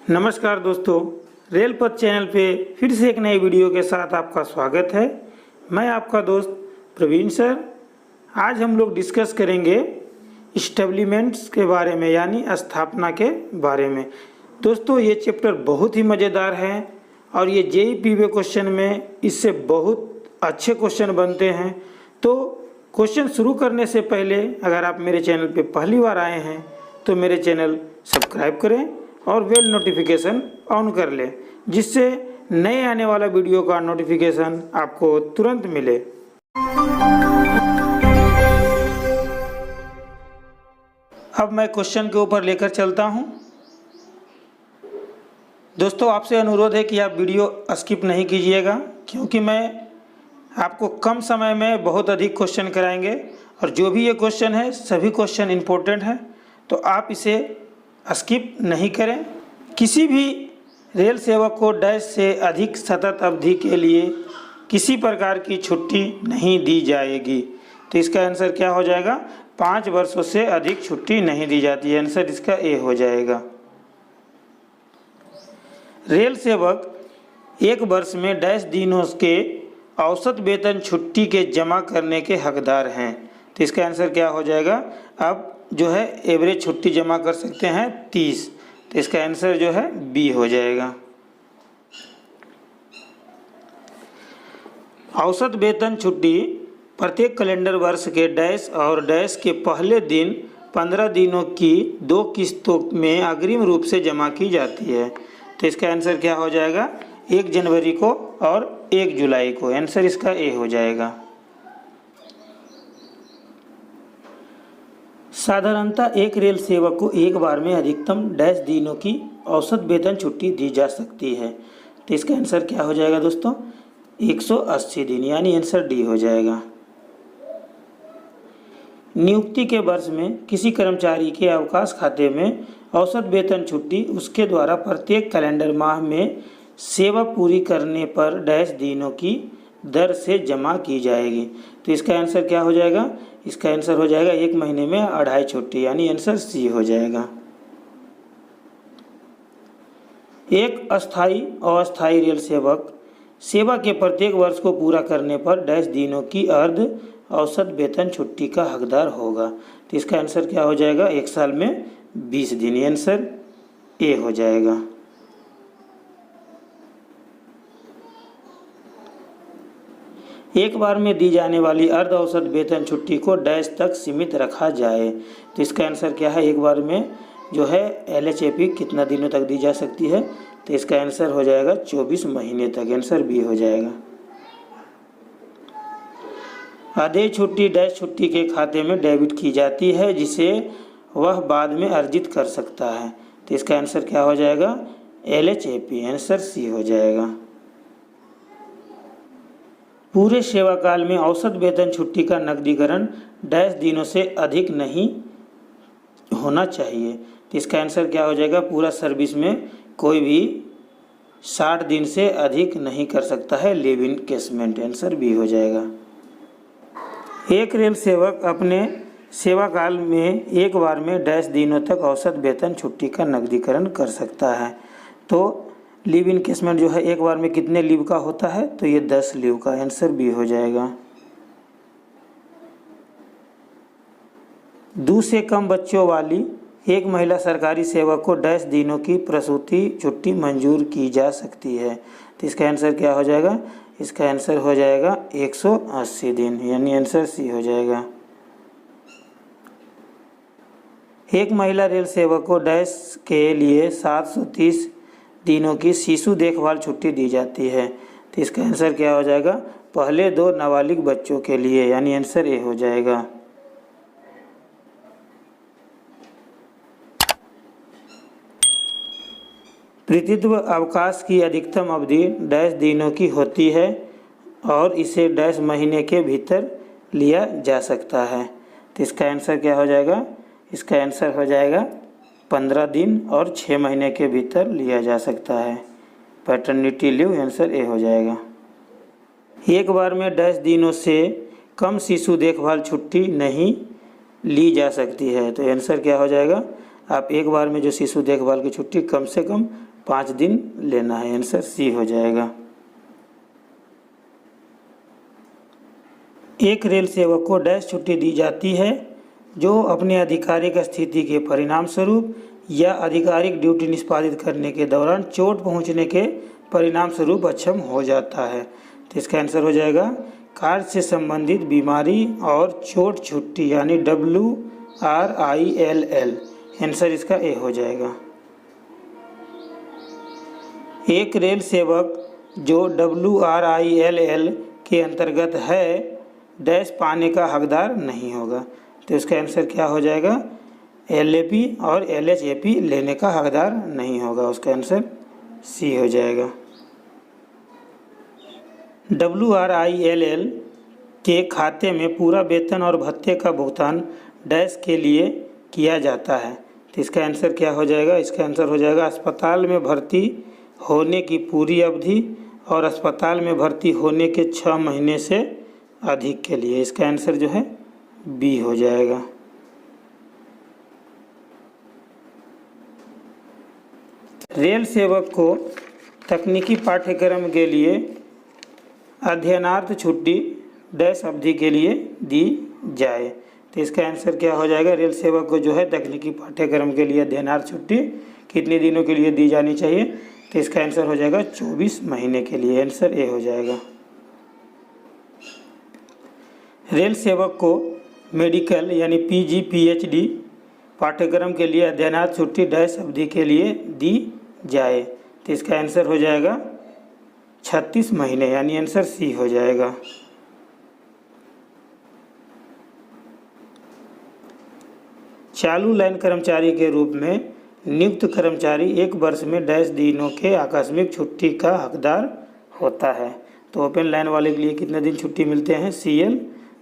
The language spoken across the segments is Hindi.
नमस्कार दोस्तों, रेल पथ चैनल पे फिर से एक नई वीडियो के साथ आपका स्वागत है। मैं आपका दोस्त प्रवीण सर। आज हम लोग डिस्कस करेंगे इस्टेब्लिशमेंट्स के बारे में, यानी स्थापना के बारे में। दोस्तों, ये चैप्टर बहुत ही मज़ेदार है और ये जेईई पीवे क्वेश्चन में इससे बहुत अच्छे क्वेश्चन बनते हैं। तो क्वेश्चन शुरू करने से पहले अगर आप मेरे चैनल पे पहली बार आए हैं तो मेरे चैनल सब्सक्राइब करें और बेल नोटिफिकेशन ऑन कर लें, जिससे नए आने वाला वीडियो का नोटिफिकेशन आपको तुरंत मिले। अब मैं क्वेश्चन के ऊपर लेकर चलता हूं। दोस्तों, आपसे अनुरोध है कि आप वीडियो स्किप नहीं कीजिएगा, क्योंकि मैं आपको कम समय में बहुत अधिक क्वेश्चन कराएंगे और जो भी ये क्वेश्चन है सभी क्वेश्चन इम्पोर्टेंट हैं, तो आप इसे स्किप नहीं करें। किसी भी रेल सेवक को डैश से अधिक सतत अवधि के लिए किसी प्रकार की छुट्टी नहीं दी जाएगी। तो इसका आंसर क्या हो जाएगा? 5 वर्षों से अधिक छुट्टी नहीं दी जाती है। आंसर इसका ए हो जाएगा। रेल सेवक 1 वर्ष में डैश दिनों के औसत वेतन छुट्टी के जमा करने के हकदार हैं। तो इसका आंसर क्या हो जाएगा? अब जो है एवरेज छुट्टी जमा कर सकते हैं 30। तो इसका आंसर जो है बी हो जाएगा। औसत वेतन छुट्टी प्रत्येक कैलेंडर वर्ष के डैश और डैश के पहले दिन 15 दिनों की 2 किस्तों में अग्रिम रूप से जमा की जाती है। तो इसका आंसर क्या हो जाएगा? 1 जनवरी को और 1 जुलाई को। आंसर इसका ए हो जाएगा। साधारणतः एक रेल सेवक को एक बार में अधिकतम डैश दिनों की औसत वेतन छुट्टी दी जा सकती है। तो इसका आंसर क्या हो जाएगा दोस्तों? 180 दिन, यानी आंसर डी हो जाएगा। नियुक्ति के वर्ष में किसी कर्मचारी के अवकाश खाते में औसत वेतन छुट्टी उसके द्वारा प्रत्येक कैलेंडर माह में सेवा पूरी करने पर डैश दिनों की दर से जमा की जाएगी। तो इसका आंसर क्या हो जाएगा? इसका आंसर हो जाएगा 1 महीने में 2.5 छुट्टी, यानी आंसर सी हो जाएगा। एक अस्थायी और अस्थायी रेल सेवक सेवा के प्रत्येक वर्ष को पूरा करने पर डैश दिनों की अर्ध औसत वेतन छुट्टी का हकदार होगा। तो इसका आंसर क्या हो जाएगा? 1 साल में 20 दिन। आंसर ए हो जाएगा। एक बार में दी जाने वाली अर्ध औसत वेतन छुट्टी को डैश तक सीमित रखा जाए। तो इसका आंसर क्या है? एक बार में जो है LHAP कितना दिनों तक दी जा सकती है? तो इसका आंसर हो जाएगा 24 महीने तक। आंसर बी हो जाएगा। आधे छुट्टी डैश छुट्टी के खाते में डेबिट की जाती है, जिसे वह बाद में अर्जित कर सकता है। तो इसका आंसर क्या हो जाएगा? LHAP। आंसर सी हो जाएगा। पूरे सेवा काल में औसत वेतन छुट्टी का नकदीकरण डैश दिनों से अधिक नहीं होना चाहिए। तो इसका आंसर क्या हो जाएगा? पूरा सर्विस में कोई भी 60 दिन से अधिक नहीं कर सकता है live in casement. Answer B हो जाएगा। एक रेल सेवक अपने सेवा काल में एक बार में डैश दिनों तक औसत वेतन छुट्टी का नकदीकरण कर सकता है। तो लीव इनकेसमेंट जो है एक बार में कितने लीव का होता है? तो ये 10 लीव का। आंसर बी हो जाएगा। 2 से कम बच्चों वाली एक महिला सरकारी सेवक को डैश दिनों की प्रसूति छुट्टी मंजूर की जा सकती है। तो इसका आंसर क्या हो जाएगा? इसका आंसर हो जाएगा 180 दिन, यानी आंसर सी हो जाएगा। एक महिला रेल सेवक को डैश के लिए 730 दिनों की शिशु देखभाल छुट्टी दी जाती है। तो इसका आंसर क्या हो जाएगा? पहले 2 नाबालिग बच्चों के लिए, यानी आंसर ए हो जाएगा। पितृत्व अवकाश की अधिकतम अवधि डैश दिनों की होती है और इसे डैश महीने के भीतर लिया जा सकता है। तो इसका आंसर क्या हो जाएगा? इसका आंसर हो जाएगा 15 दिन और 6 महीने के भीतर लिया जा सकता है। Paternity leave. आंसर ए हो जाएगा। एक बार में डैश दिनों से कम शिशु देखभाल छुट्टी नहीं ली जा सकती है। तो आंसर क्या हो जाएगा? आप एक बार में जो शिशु देखभाल की छुट्टी कम से कम 5 दिन लेना है। आंसर सी हो जाएगा। एक रेल सेवक को डैश छुट्टी दी जाती है जो अपने आधिकारिक स्थिति के परिणाम स्वरूप या आधिकारिक ड्यूटी निष्पादित करने के दौरान चोट पहुंचने के परिणाम स्वरूप अक्षम हो जाता है। तो इसका आंसर हो जाएगा कार्य से संबंधित बीमारी और चोट छुट्टी, यानी WRILL। आंसर इसका ए हो जाएगा। एक रेल सेवक जो WRILL के अंतर्गत है डैश पाने का हकदार नहीं होगा। तो इसका आंसर क्या हो जाएगा? LAP और LHAP लेने का हकदार नहीं होगा। उसका आंसर सी हो जाएगा। WRILL के खाते में पूरा वेतन और भत्ते का भुगतान डैश के लिए किया जाता है। तो इसका आंसर क्या हो जाएगा? इसका आंसर हो जाएगा अस्पताल में भर्ती होने की पूरी अवधि और अस्पताल में भर्ती होने के 6 महीने से अधिक के लिए। इसका आंसर जो है बी हो जाएगा। रेल सेवक को तकनीकी पाठ्यक्रम के लिए अध्ययनार्थ छुट्टी डैश अवधि के लिए दी जाए। तो इसका आंसर क्या हो जाएगा? रेल सेवक को जो है तकनीकी पाठ्यक्रम के लिए अध्ययनार्थ छुट्टी कितने दिनों के लिए दी जानी चाहिए? तो इसका आंसर हो जाएगा 24 महीने के लिए। आंसर ए हो जाएगा। रेल सेवक को मेडिकल यानी PG PhD पाठ्यक्रम के लिए अध्ययनार्थ छुट्टी डैश अवधि के लिए दी जाए। तो इसका आंसर हो जाएगा 36 महीने, यानी आंसर सी हो जाएगा। चालू लाइन कर्मचारी के रूप में नियुक्त कर्मचारी 1 वर्ष में डैश दिनों के आकस्मिक छुट्टी का हकदार होता है। तो ओपन लाइन वाले के लिए कितने दिन छुट्टी मिलते हैं? CL।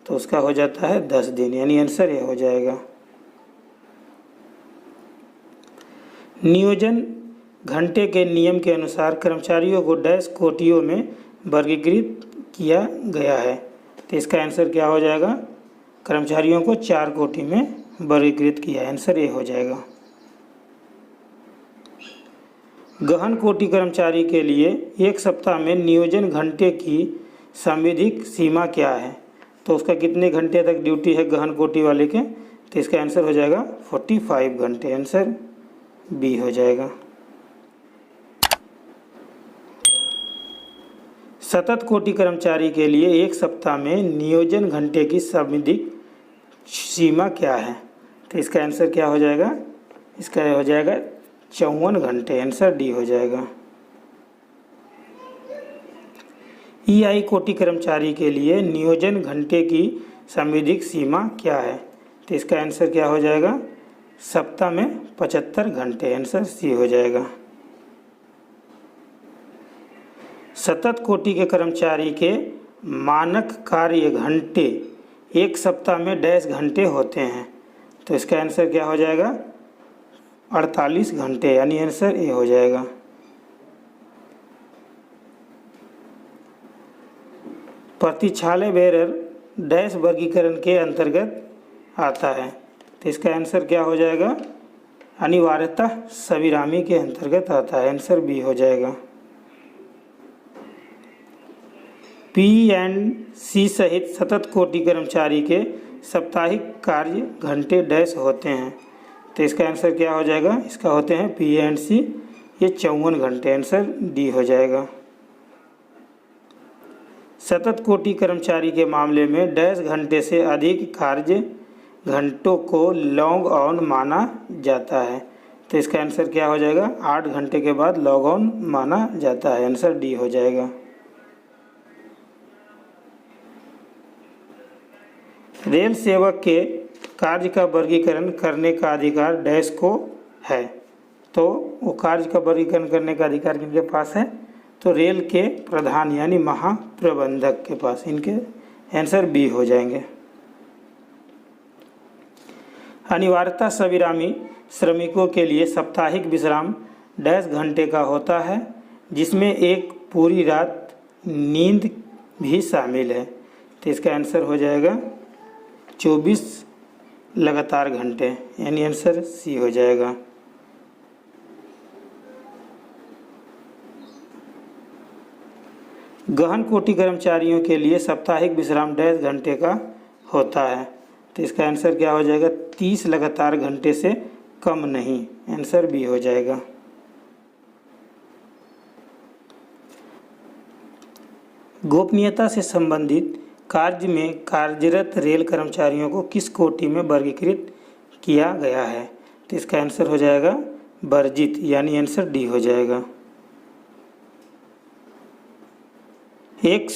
तो उसका हो जाता है 10 दिन, यानी आंसर ये हो जाएगा। नियोजन घंटे के नियम के अनुसार कर्मचारियों को डैश कोटियों में वर्गीकृत किया गया है। तो इसका आंसर क्या हो जाएगा? कर्मचारियों को 4 कोटि में वर्गीकृत किया है। आंसर ए हो जाएगा। गहन कोटि कर्मचारी के लिए 1 सप्ताह में नियोजन घंटे की संविधिक सीमा क्या है? तो उसका कितने घंटे तक ड्यूटी है गहन कोटि वाले के? तो इसका आंसर हो जाएगा 45 घंटे। आंसर बी हो जाएगा। सतत कोटि कर्मचारी के लिए 1 सप्ताह में नियोजन घंटे की संविधिक सीमा क्या है? तो इसका आंसर क्या हो जाएगा? इसका हो जाएगा 54 घंटे। आंसर डी हो जाएगा। EI कोटि कर्मचारी के लिए नियोजन घंटे की संविधिक सीमा क्या है? तो इसका आंसर क्या हो जाएगा? सप्ताह में 75 घंटे। आंसर सी हो जाएगा। सतत कोटि के कर्मचारी के मानक कार्य घंटे 1 सप्ताह में डैश घंटे होते हैं। तो इसका आंसर क्या हो जाएगा? 48 घंटे, यानी आंसर ए हो जाएगा। प्रतीक्षालय बेरर डैश वर्गीकरण के अंतर्गत आता है। तो इसका आंसर क्या हो जाएगा? अनिवार्यतः सविरामी के अंतर्गत आता है। आंसर बी हो जाएगा। P&C सहित सतत कोटि कर्मचारी के साप्ताहिक कार्य घंटे डैश होते हैं। तो इसका आंसर क्या हो जाएगा? इसका होते हैं P&C ये 54 घंटे। आंसर डी हो जाएगा। सतत कोटि कर्मचारी के मामले में डैश घंटे से अधिक कार्य घंटों को लॉन्ग ऑन माना जाता है। तो इसका आंसर क्या हो जाएगा? 8 घंटे के बाद लॉग ऑन माना जाता है। आंसर डी हो जाएगा। रेल सेवक के कार्य का वर्गीकरण करने का अधिकार डैश को है। तो वो कार्य का वर्गीकरण करने का अधिकार किनके पास है? तो रेल के प्रधान यानी महाप्रबंधक के पास। इनके आंसर बी हो जाएंगे। अनिवार्यता सविरामी श्रमिकों के लिए साप्ताहिक विश्राम डैश घंटे का होता है, जिसमें एक पूरी रात नींद भी शामिल है। तो इसका आंसर हो जाएगा 24 लगातार घंटे, यानी आंसर सी हो जाएगा। गहन कोटि कर्मचारियों के लिए साप्ताहिक विश्राम 10 घंटे का होता है। तो इसका आंसर क्या हो जाएगा? 30 लगातार घंटे से कम नहीं। आंसर बी हो जाएगा। गोपनीयता से संबंधित कार्य में कार्यरत रेल कर्मचारियों को किस कोटि में वर्गीकृत किया गया है? तो इसका आंसर हो जाएगा वर्जित, यानी आंसर डी हो जाएगा। एक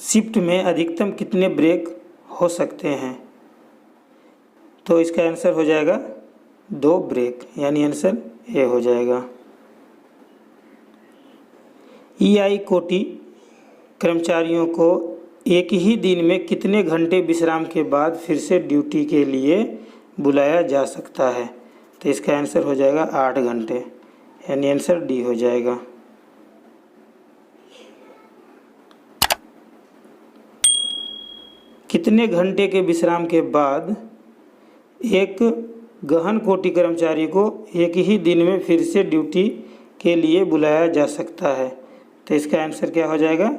शिफ्ट में अधिकतम कितने ब्रेक हो सकते हैं? तो इसका आंसर हो जाएगा 2 ब्रेक, यानी आंसर ए हो जाएगा। ईआई कोटि कर्मचारियों को एक ही दिन में कितने घंटे विश्राम के बाद फिर से ड्यूटी के लिए बुलाया जा सकता है? तो इसका आंसर हो जाएगा 8 घंटे, यानी आंसर डी हो जाएगा। कितने घंटे के विश्राम के बाद एक गहन कोटि कर्मचारी को एक ही दिन में फिर से ड्यूटी के लिए बुलाया जा सकता है? तो इसका आंसर क्या हो जाएगा?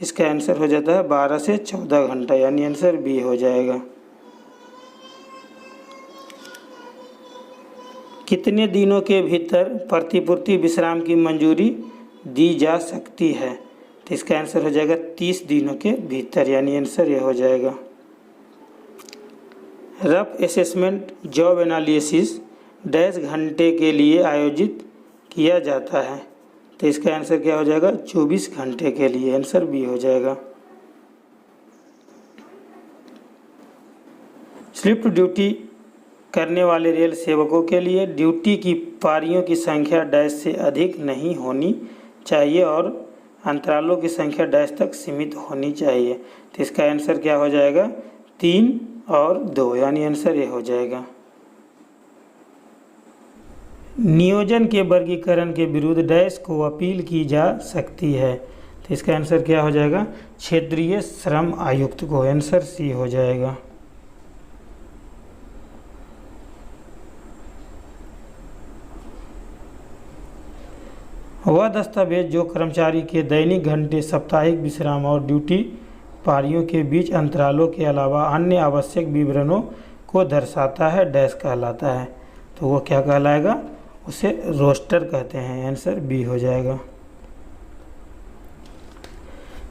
इसका आंसर हो जाता है 12 से 14 घंटा, यानी आंसर बी हो जाएगा। कितने दिनों के भीतर प्रतिपूर्ति विश्राम की मंजूरी दी जा सकती है? तो इसका आंसर हो जाएगा 30 दिनों के भीतर, यानी आंसर ये हो जाएगा। रफ असेसमेंट जॉब एनालिसिस 10 घंटे के लिए आयोजित किया जाता है। तो इसका आंसर क्या हो जाएगा? 24 घंटे के लिए, आंसर बी हो जाएगा। शिफ्ट ड्यूटी करने वाले रेल सेवकों के लिए ड्यूटी की पारियों की संख्या डैश से अधिक नहीं होनी चाहिए और अंतरालों की संख्या डैश तक सीमित होनी चाहिए। तो इसका आंसर क्या हो जाएगा? 3 और 2, यानी आंसर ए हो जाएगा। नियोजन के वर्गीकरण के विरुद्ध डैश को अपील की जा सकती है। तो इसका आंसर क्या हो जाएगा? क्षेत्रीय श्रम आयुक्त को, आंसर सी हो जाएगा। वह दस्तावेज जो कर्मचारी के दैनिक घंटे, साप्ताहिक विश्राम और ड्यूटी पारियों के बीच अंतरालों के अलावा अन्य आवश्यक विवरणों को दर्शाता है डैश कहलाता है। तो वो क्या कहलाएगा? उसे रोस्टर कहते हैं, आंसर बी हो जाएगा।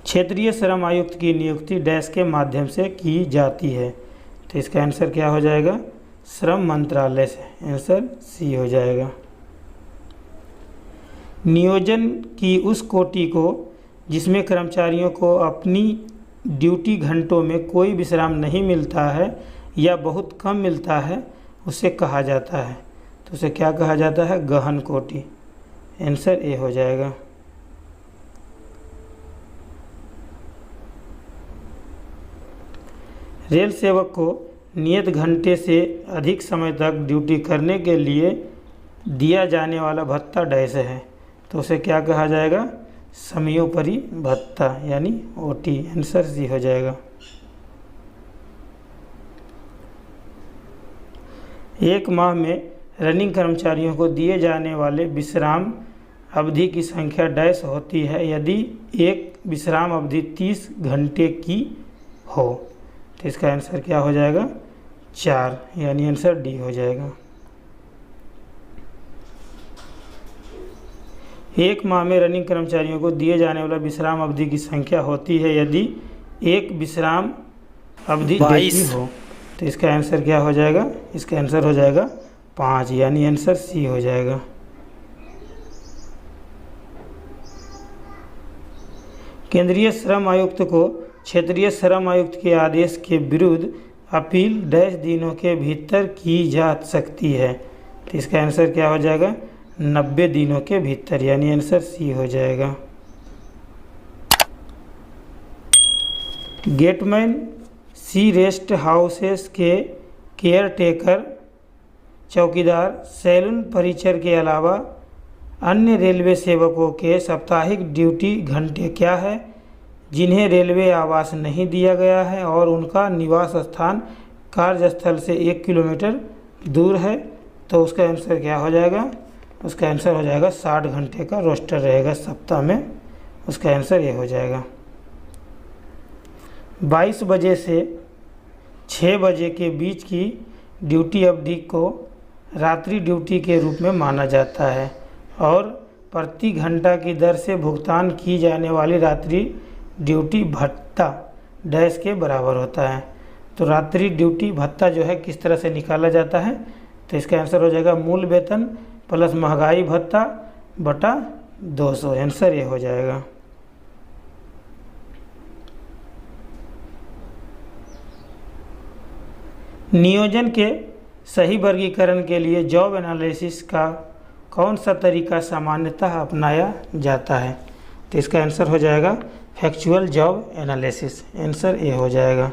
क्षेत्रीय श्रम आयुक्त की नियुक्ति डैश के माध्यम से की जाती है। तो इसका आंसर क्या हो जाएगा? श्रम मंत्रालय से, आंसर सी हो जाएगा। नियोजन की उस कोटि को जिसमें कर्मचारियों को अपनी ड्यूटी घंटों में कोई विश्राम नहीं मिलता है या बहुत कम मिलता है, उसे कहा जाता है। तो उसे क्या कहा जाता है? गहन कोटि, आंसर ए हो जाएगा। रेल सेवक को नियत घंटे से अधिक समय तक ड्यूटी करने के लिए दिया जाने वाला भत्ता डैश है। तो उसे क्या कहा जाएगा? समयोपरि भत्ता, यानी ओटी, आंसर सी हो जाएगा। एक माह में रनिंग कर्मचारियों को दिए जाने वाले विश्राम अवधि की संख्या डैश होती है यदि एक विश्राम अवधि 30 घंटे की हो। तो इसका आंसर क्या हो जाएगा? 4, यानी आंसर डी हो जाएगा। एक माह में रनिंग कर्मचारियों को दिए जाने वाला विश्राम अवधि की संख्या होती है यदि एक विश्राम अवधि 22 हो। तो इसका आंसर क्या हो जाएगा? इसका आंसर हो जाएगा 5, यानी आंसर सी हो जाएगा। केंद्रीय श्रम आयुक्त को क्षेत्रीय श्रम आयुक्त के आदेश के विरुद्ध अपील डैश दिनों के भीतर की जा सकती है। तो इसका आंसर क्या हो जाएगा? 90 दिनों के भीतर, यानी आंसर सी हो जाएगा। गेटमैन सी रेस्ट हाउसेस के केयर टेकर, चौकीदार, सैलून परिचर के अलावा अन्य रेलवे सेवकों के साप्ताहिक ड्यूटी घंटे क्या है जिन्हें रेलवे आवास नहीं दिया गया है और उनका निवास स्थान कार्यस्थल से 1 किलोमीटर दूर है? तो उसका आंसर क्या हो जाएगा? उसका आंसर हो जाएगा 60 घंटे का रोस्टर रहेगा सप्ताह में उसका आंसर ये हो जाएगा। 22 बजे से 6 बजे के बीच की ड्यूटी अवधि को रात्रि ड्यूटी के रूप में माना जाता है और प्रति घंटा की दर से भुगतान की जाने वाली रात्रि ड्यूटी भत्ता डैश के बराबर होता है। तो रात्रि ड्यूटी भत्ता जो है किस तरह से निकाला जाता है, तो इसका आंसर हो जाएगा मूल वेतन प्लस महंगाई भत्ता बटा 200, आंसर ये हो जाएगा। नियोजन के सही वर्गीकरण के लिए जॉब एनालिसिस का कौन सा तरीका सामान्यतः अपनाया जाता है, तो इसका आंसर हो जाएगा factual job analysis, answer A हो जाएगा।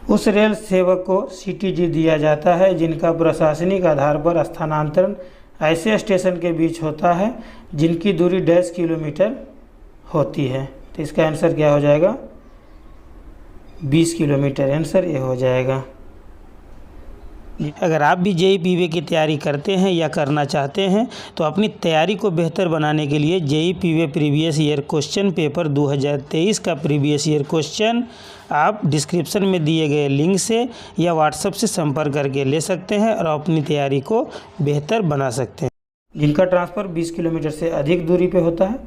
उस रेल सेवक को सीटीजी दिया जाता है जिनका प्रशासनिक आधार पर स्थानांतरण ऐसे स्टेशन के बीच होता है जिनकी दूरी 10 किलोमीटर होती है, तो इसका आंसर क्या हो जाएगा 20 किलोमीटर, आंसर ये हो जाएगा। अगर आप भी जेईई पीवे की तैयारी करते हैं या करना चाहते हैं तो अपनी तैयारी को बेहतर बनाने के लिए जेईई पीवे प्रीवियस ईयर क्वेश्चन पेपर 2023 का प्रीवियस ईयर क्वेश्चन आप डिस्क्रिप्शन में दिए गए लिंक से या व्हाट्सएप से संपर्क करके ले सकते हैं और अपनी तैयारी को बेहतर बना सकते हैं। जिनका ट्रांसफ़र 20 किलोमीटर से अधिक दूरी पे होता है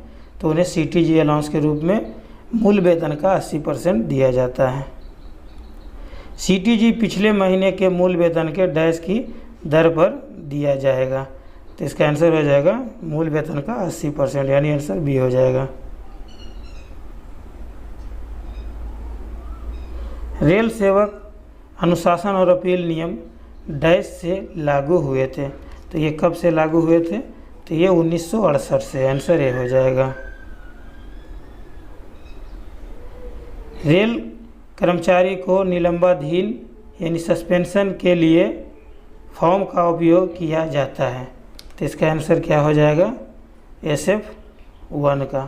तो उन्हें सीटीजी अलाउंस के रूप में मूल वेतन का 80% दिया जाता है। सीटीजी पिछले महीने के मूल वेतन के डैश की दर पर दिया जाएगा, तो इसका आंसर हो जाएगा मूल वेतन का 80%, यानी आंसर बी हो जाएगा। रेल सेवक अनुशासन और अपील नियम डैश से लागू हुए थे, तो ये कब से लागू हुए थे, तो ये 1968 से, आंसर ये हो जाएगा। रेल कर्मचारी को निलंबाधीन यानी सस्पेंशन के लिए फॉर्म का उपयोग किया जाता है, तो इसका आंसर क्या हो जाएगा SF1 का,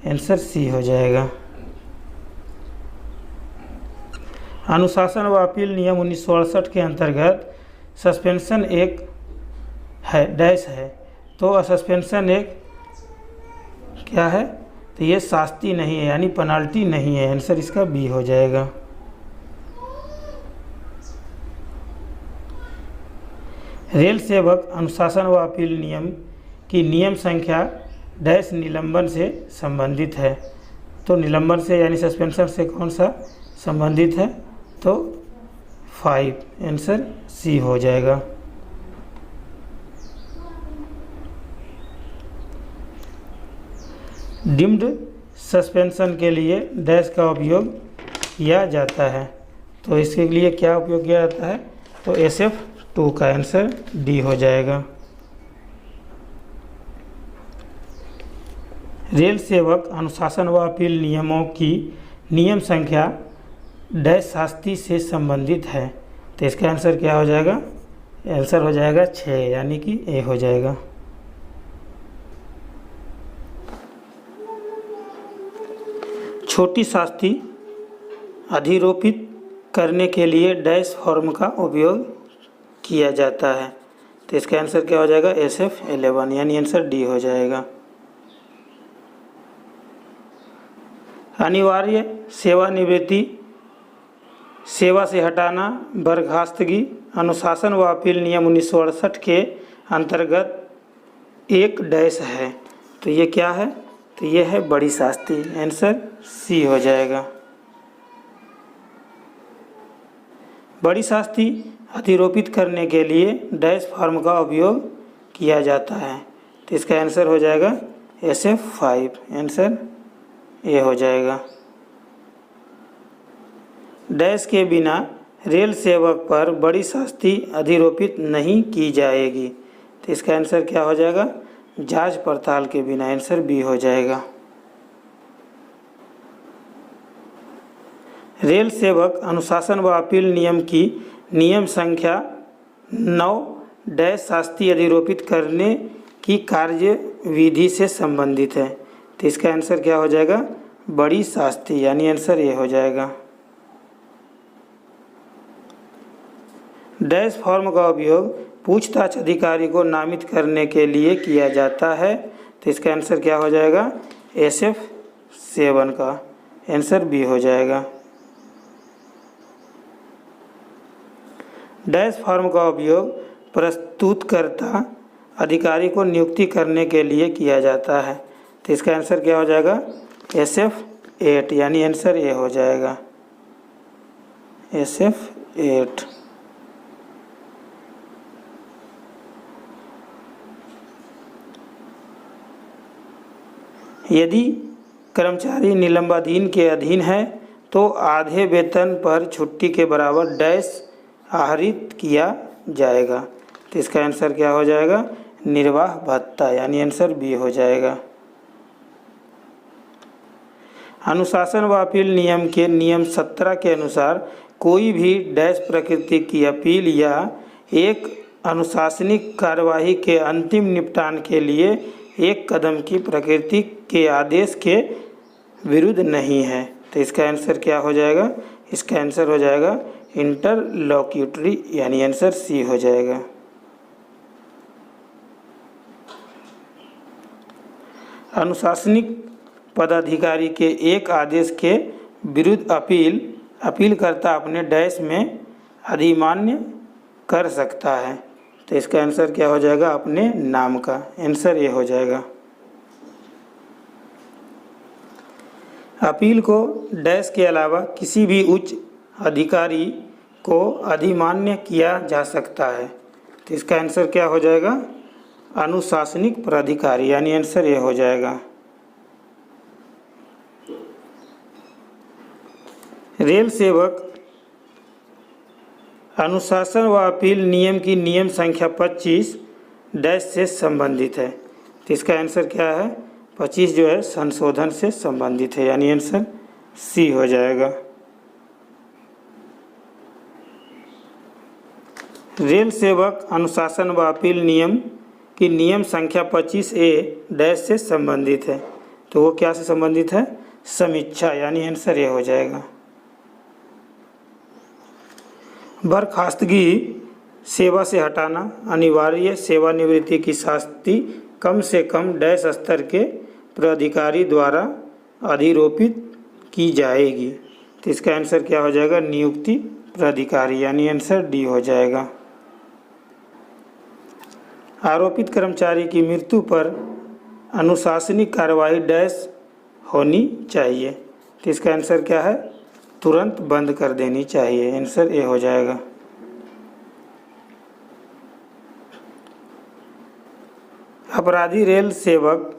आंसर सी हो जाएगा। अनुशासन व अपील नियम 1968 के अंतर्गत सस्पेंशन एक है डैश है, तो सस्पेंशन एक क्या है, तो ये शास्ति नहीं है यानी पेनाल्टी नहीं है, आंसर इसका बी हो जाएगा। रेल सेवक अनुशासन व अपील नियम की नियम संख्या डैश निलंबन से संबंधित है, तो निलंबन से यानी सस्पेंशन से कौन सा संबंधित है, तो 5, आंसर सी हो जाएगा। डिम्ड सस्पेंशन के लिए डैश का उपयोग किया जाता है, तो इसके लिए क्या उपयोग किया जाता है, तो SF2 का, आंसर डी हो जाएगा। रेल सेवक अनुशासन व अपील नियमों की नियम संख्या डैश शास्ति से संबंधित है, तो इसका आंसर क्या हो जाएगा, आंसर हो जाएगा 6, यानी कि ए हो जाएगा। छोटी शास्ति अधिरोपित करने के लिए डैश फॉर्म का उपयोग किया जाता है, तो इसका आंसर क्या हो जाएगा SF11, यानी आंसर डी हो जाएगा। अनिवार्य सेवानिवृत्ति, सेवा से हटाना, बर्खास्तगी अनुशासन व अपील नियम 1968 के अंतर्गत एक डैश है, तो ये क्या है, तो ये है बड़ी शास्ति, आंसर सी हो जाएगा। बड़ी शास्ति अधिरोपित करने के लिए डैश फॉर्म का उपयोग किया जाता है, तो इसका आंसर हो जाएगा SF5, आंसर ए हो जाएगा। डैश के बिना रेल सेवक पर बड़ी शास्ति अधिरोपित नहीं की जाएगी, तो इसका आंसर क्या हो जाएगा, जांच पड़ताल के बिना, आंसर बी हो जाएगा। रेल सेवक अनुशासन व अपील नियम की नियम संख्या 9 डैश शास्ति अधिरोपित करने की कार्य विधि से संबंधित है, तो इसका आंसर क्या हो जाएगा, बड़ी शास्ति, यानी आंसर ये हो जाएगा। डैश फॉर्म का उपयोग पूछताछ अधिकारी को नामित करने के लिए किया जाता है। तो इसका आंसर क्या हो जाएगा? SF 7 का आंसर बी हो जाएगा। डैश फॉर्म का उपयोग प्रस्तुतकर्ता अधिकारी को नियुक्ति करने के लिए किया जाता है। तो इसका आंसर क्या हो जाएगा? SF 8 यानी आंसर ए हो जाएगा, SF 8। यदि कर्मचारी निलंबाधीन के अधीन है तो आधे वेतन पर छुट्टी के बराबर डैश आहरित किया जाएगा। तो इसका आंसर क्या हो जाएगा? निर्वाह भत्ता यानी आंसर बी हो जाएगा। अनुशासन व अपील नियम के नियम 17 के अनुसार कोई भी डैश प्रकृति की अपील या एक अनुशासनिक कार्यवाही के अंतिम निपटान के लिए एक कदम की प्रकृति के आदेश के विरुद्ध नहीं है। तो इसका आंसर क्या हो जाएगा? इसका आंसर हो जाएगा इंटरलोक्यूटरी यानी आंसर सी हो जाएगा। अनुशासनिक पदाधिकारी के एक आदेश के विरुद्ध अपीलकर्ता अपने डैश में अधिमान्य कर सकता है। तो इसका आंसर क्या हो जाएगा? अपने नाम का आंसर ये हो जाएगा। अपील को डैश के अलावा किसी भी उच्च अधिकारी को अधिमान्य किया जा सकता है। तो इसका आंसर क्या हो जाएगा? अनुशासनिक प्राधिकारी यानी आंसर ये हो जाएगा। रेल सेवक अनुशासन व अपील नियम की नियम संख्या 25 डैश से संबंधित है। तो इसका आंसर क्या है? 25 जो है संशोधन से संबंधित है यानी आंसर सी हो जाएगा। रेल सेवक अनुशासन व अपील नियम की नियम संख्या 25A डैश से संबंधित है। तो वो क्या से संबंधित है? समीक्षा यानी आंसर ये हो जाएगा। बर्खास्तगी सेवा से हटाना अनिवार्य सेवानिवृत्ति की शास्ति कम से कम डैश स्तर के प्राधिकारी द्वारा अधिरोपित की जाएगी। तो इसका आंसर क्या हो जाएगा? नियुक्ति प्राधिकारी यानी आंसर डी हो जाएगा। आरोपित कर्मचारी की मृत्यु पर अनुशासनिक कार्रवाई डैश होनी चाहिए। तो इसका आंसर क्या है? तुरंत बंद कर देनी चाहिए, आंसर ए हो जाएगा। अपराधी रेल सेवक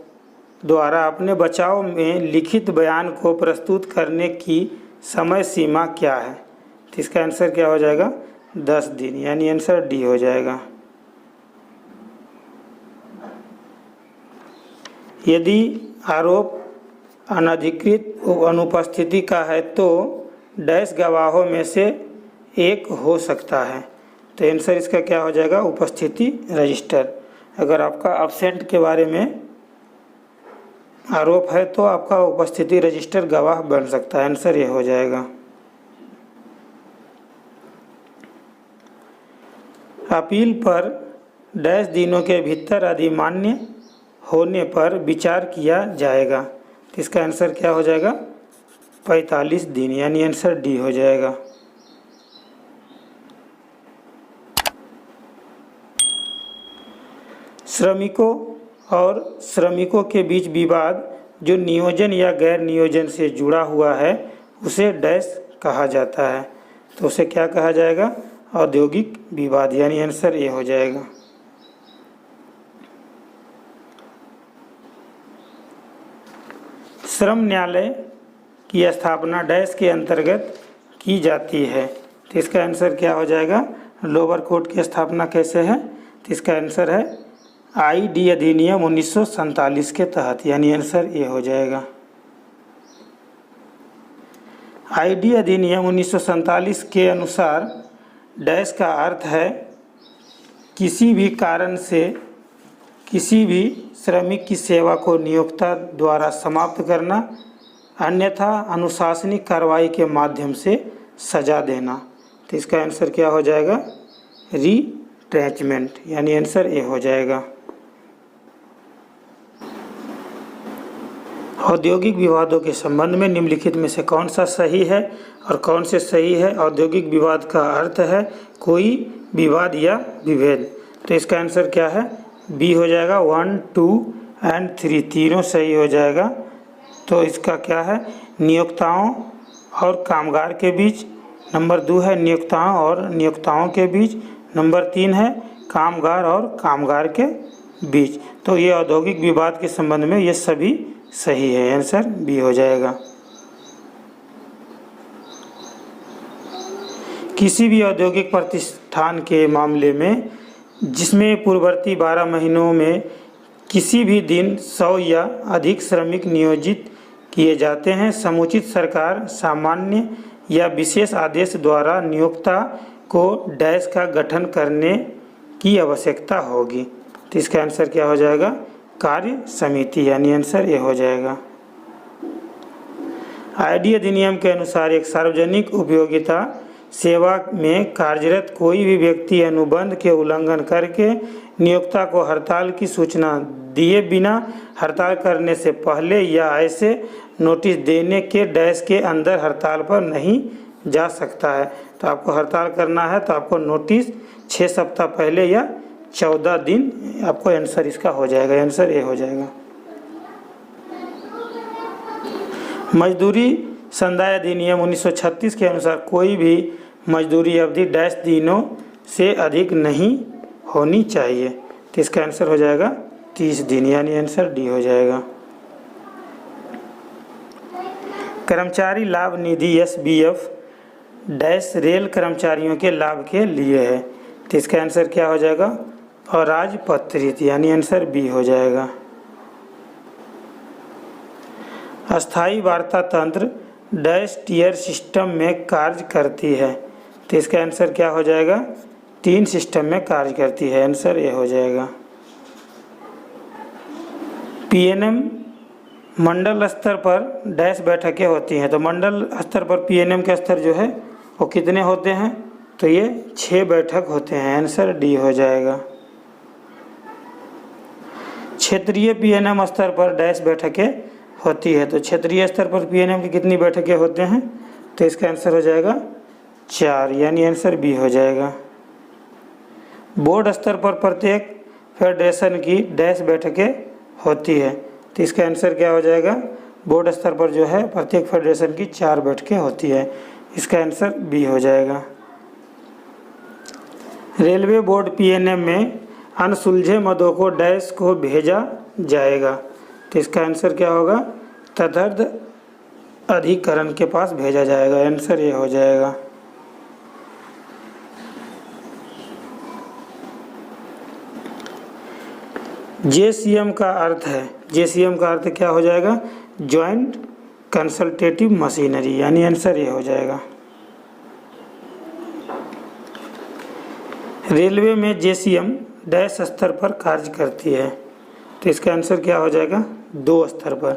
द्वारा अपने बचाव में लिखित बयान को प्रस्तुत करने की समय सीमा क्या है? तो इसका आंसर क्या हो जाएगा? 10 दिन यानी आंसर डी हो जाएगा। यदि आरोप अनधिकृत अनुपस्थिति का है तो डैश गवाहों में से एक हो सकता है। तो आंसर इसका क्या हो जाएगा? उपस्थिति रजिस्टर। अगर आपका अब्सेंट के बारे में आरोप है तो आपका उपस्थिति रजिस्टर गवाह बन सकता है, आंसर ये हो जाएगा। अपील पर डैश दिनों के भीतर अधिमान्य होने पर विचार किया जाएगा। तो इसका आंसर क्या हो जाएगा? 45 दिन यानी आंसर डी हो जाएगा। श्रमिकों और श्रमिकों के बीच विवाद जो नियोजन या गैर नियोजन से जुड़ा हुआ है उसे डैश कहा जाता है। तो उसे क्या कहा जाएगा? औद्योगिक विवाद यानी आंसर ए हो जाएगा। श्रम न्यायालय की स्थापना डैश के अंतर्गत की जाती है। तो इसका आंसर क्या हो जाएगा? लोअर कोर्ट की स्थापना कैसे है? तो इसका आंसर है ID अधिनियम 1947 के तहत यानी आंसर ए हो जाएगा। ID अधिनियम 1947 के अनुसार डैश का अर्थ है किसी भी कारण से किसी भी श्रमिक की सेवा को नियोक्ता द्वारा समाप्त करना, अन्यथा अनुशासनिक कार्रवाई के माध्यम से सजा देना। तो इसका आंसर क्या हो जाएगा? अटैचमेंट, यानी आंसर ए हो जाएगा। औद्योगिक विवादों के संबंध में निम्नलिखित में से कौन सा सही है और कौन से सही है? औद्योगिक विवाद का अर्थ है कोई विवाद या विभेद। तो इसका आंसर क्या है? बी हो जाएगा। 1, 2 एंड 3 तीनों सही हो जाएगा। तो इसका क्या है? नियोक्ताओं और कामगार के बीच। नंबर 2 है नियोक्ताओं और नियोक्ताओं के बीच। नंबर 3 है कामगार और कामगार के बीच। तो ये औद्योगिक विवाद के संबंध में ये सभी सही है, आंसर बी हो जाएगा। किसी भी औद्योगिक प्रतिष्ठान के मामले में जिसमें पूर्ववर्ती 12 महीनों में किसी भी दिन 100 या अधिक श्रमिक नियोजित किए जाते हैं, समुचित सरकार सामान्य या विशेष आदेश द्वारा नियोक्ता को डैश का गठन करने की आवश्यकता होगी। तो इसका आंसर क्या हो जाएगा? कार्य समिति, यानी आंसर ये हो जाएगा। आईडी अधिनियम के अनुसार एक सार्वजनिक उपयोगिता सेवा में कार्यरत कोई भी व्यक्ति अनुबंध के उल्लंघन करके नियोक्ता को हड़ताल की सूचना दिए बिना हड़ताल करने से पहले या ऐसे नोटिस देने के डैश के अंदर हड़ताल पर नहीं जा सकता है। तो आपको हड़ताल करना है तो आपको नोटिस 6 सप्ताह पहले या 14 दिन आपको आंसर इसका हो जाएगा, आंसर ए हो जाएगा। मजदूरी संदाय अधिनियम 1936 के अनुसार कोई भी मजदूरी अवधि डैश दिनों से अधिक नहीं होनी चाहिए। तो इसका आंसर हो जाएगा 30 दिन, यानी आंसर डी हो जाएगा। कर्मचारी लाभ निधि SBF डैश रेल कर्मचारियों के लाभ के लिए है। तो इसका आंसर क्या हो जाएगा? अराजपत्रित, यानी आंसर बी हो जाएगा। अस्थायी वार्ता तंत्र डैश टियर सिस्टम में कार्य करती है। तो इसका आंसर क्या हो जाएगा? 3 सिस्टम में कार्य करती है, आंसर ए हो जाएगा। PNM मंडल स्तर पर डैश बैठकें होती हैं। तो मंडल स्तर पर PNM के स्तर जो है वो कितने होते हैं? तो ये 6 बैठक होते हैं, आंसर डी हो जाएगा। क्षेत्रीय PNM स्तर पर डैश बैठकें होती है। तो क्षेत्रीय स्तर पर PNM की कितनी बैठकें होते हैं? तो इसका आंसर हो जाएगा 4, यानी आंसर बी हो जाएगा। बोर्ड स्तर पर प्रत्येक फेडरेशन की डैश बैठकें होती है। तो इसका आंसर क्या हो जाएगा? बोर्ड स्तर पर जो है प्रत्येक फेडरेशन की 4 बैठकें होती है, इसका आंसर बी हो जाएगा। रेलवे बोर्ड PNM में अनसुलझे मदों को डैश को भेजा जाएगा। तो इसका आंसर क्या होगा? तदर्थ अधिकरण के पास भेजा जाएगा, आंसर ये हो जाएगा। JCM का अर्थ है, JCM का अर्थ क्या हो जाएगा? जॉइंट कंसल्टेटिव मशीनरी, यानी आंसर ये हो जाएगा। रेलवे में JCM डैश स्तर पर कार्य करती है। तो इसका आंसर क्या हो जाएगा? 2 स्तर पर,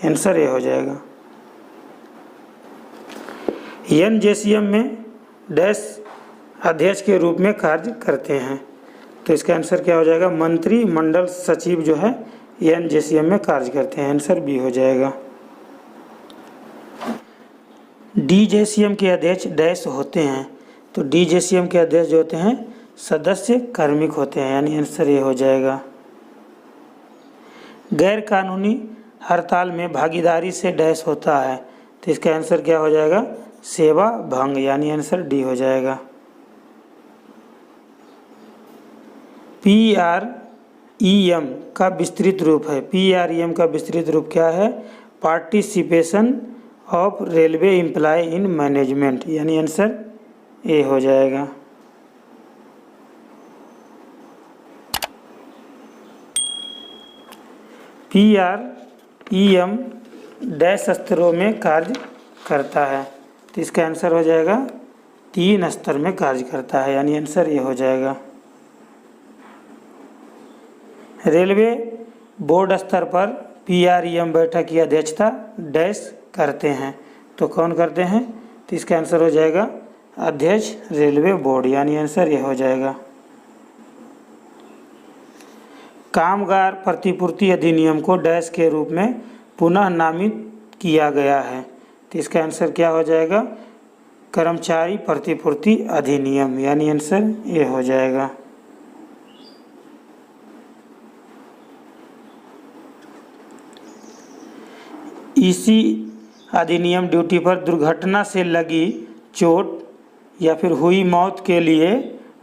आंसर ये हो जाएगा। NJCM में डैश अध्यक्ष के रूप में कार्य करते हैं। तो इसका आंसर क्या हो जाएगा? मंत्री मंडल सचिव जो है NJCM में कार्य करते हैं, आंसर बी हो जाएगा। DJCM के अध्यक्ष डैश होते हैं। तो DJCM के अध्यक्ष जो होते हैं सदस्य कार्मिक होते हैं, यानी आंसर ये हो जाएगा। गैर कानूनी हड़ताल में भागीदारी से डैश होता है। तो इसका आंसर क्या हो जाएगा? सेवा भंग, यानी आंसर डी हो जाएगा। PREM का विस्तृत रूप है। PREM का विस्तृत रूप क्या है? Participation of railway employ in management, यानी आंसर ए हो जाएगा। PREM डैश स्तरों में कार्य करता है। तो इसका आंसर हो जाएगा 3 स्तर में कार्य करता है, यानी आंसर ये हो जाएगा। रेलवे बोर्ड स्तर पर PREM बैठक की अध्यक्षता डैश करते हैं। तो कौन करते हैं? तो इसका आंसर हो जाएगा अध्यक्ष रेलवे बोर्ड, यानी आंसर ये हो जाएगा। कामगार प्रतिपूर्ति अधिनियम को डैश के रूप में पुनः नामित किया गया है। तो इसका आंसर क्या हो जाएगा? कर्मचारी प्रतिपूर्ति अधिनियम, यानी आंसर ये हो जाएगा। इसी अधिनियम ड्यूटी पर दुर्घटना से लगी चोट या फिर हुई मौत के लिए